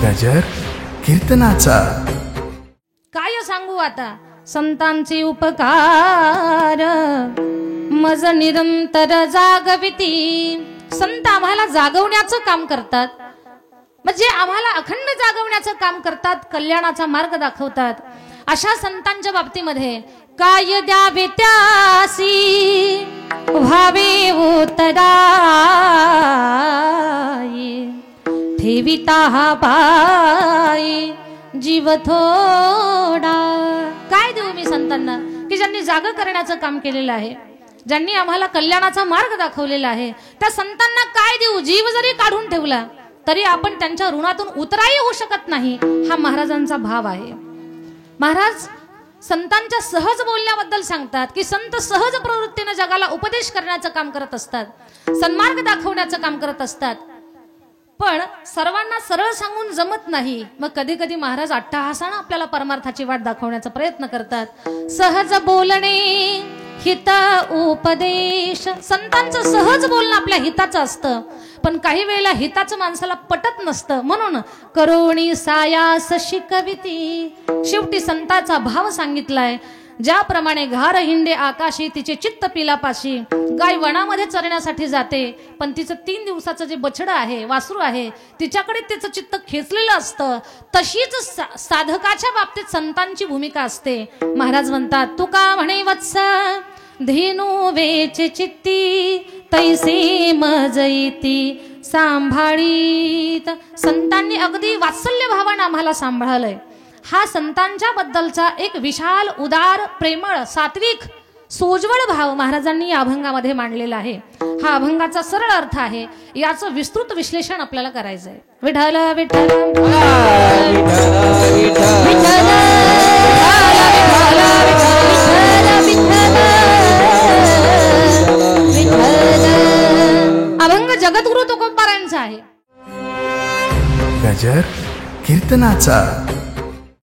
गजर कीर्तनाचा। काय सांगू आता संतांचे उपकार मज निरंतर जागविती। संत आम्हाला जागवण्याचं काम करतात, म्हणजे आम्हाला अखंड जागवण्याचं काम करतात, कल्याणाचा मार्ग दाखवतात। अशा संतांच्या बाबतीमध्ये काय द्यावे त्यासी व्हावे उतराई ठेविता हा पायी जीव थोडा। काय देऊ मी संतांना की ज्यांनी जाग करण्याचं काम केलेलं आहे, ज्यांनी आम्हाला कल्याणाचा मार्ग दाखवलेला आहे। त्या संतांना काय देऊ? जीव जरी काढून ठेवला तरी आपण त्यांच्या ऋणातून उतराई होऊ शकत नाही, हा महाराजांचा भाव आहे। महाराज संतांच्या सहज बोलण्याबद्दल सांगतात की संत सहज प्रवृत्तीने जगाला उपदेश करण्याचं काम करत असतात, सन्मार्ग दाखवण्याचं काम करत असतात। पण सर्वांना सरळ सांगून जमत नाही, मग कधी कधी महाराज अट्टहासाने आपल्याला परमार्थाची वाट दाखवण्याचा प्रयत्न करतात। सहज बोलणे हित उपदेश, संतांचं सहज बोलणं आपल्या हिताचं असतं, पण काही वेळेला हिताचं माणसाला पटत नसतं, म्हणून करोणी सायास शिकविती। शेवटी संताचा भाव सांगितलाय, ज्याप्रमाणे घार हिंडे आकाशी तिचे चित्त पिलापाशी। गाय वनामध्ये चरण्यासाठी जाते, पण तिचं 3 दिवसाचं जे बछडं आहे, वासरू आहे, तिच्याकडे तिचं चित्त खेचलेलं असतं। तशीच साधकाच्या बाबतीत संतांची भूमिका असते। महाराज म्हणतात तुका म्हणे वत्स धेनू वेचे चित्ती तैसे मजईती सांभाळीत। संतांनी अगदी वात्सल्य भावानं आम्हाला सांभाळलंय। हा संतांच्या बद्दलचा एक विशाल उदार प्रेमळ सात्विक सोज्वळ भाव महाराजांनी या अभंगामध्ये मांडलेला आहे। हा अभंगाचा सरळ अर्थ आहे, याचं विस्तृत विश्लेषण आपल्याला करायचं आहे। विठ्ठल विठ्ठल अभंग जगद्गुरु तुकोबारायांचा आहे। गजर कीर्तनाचा।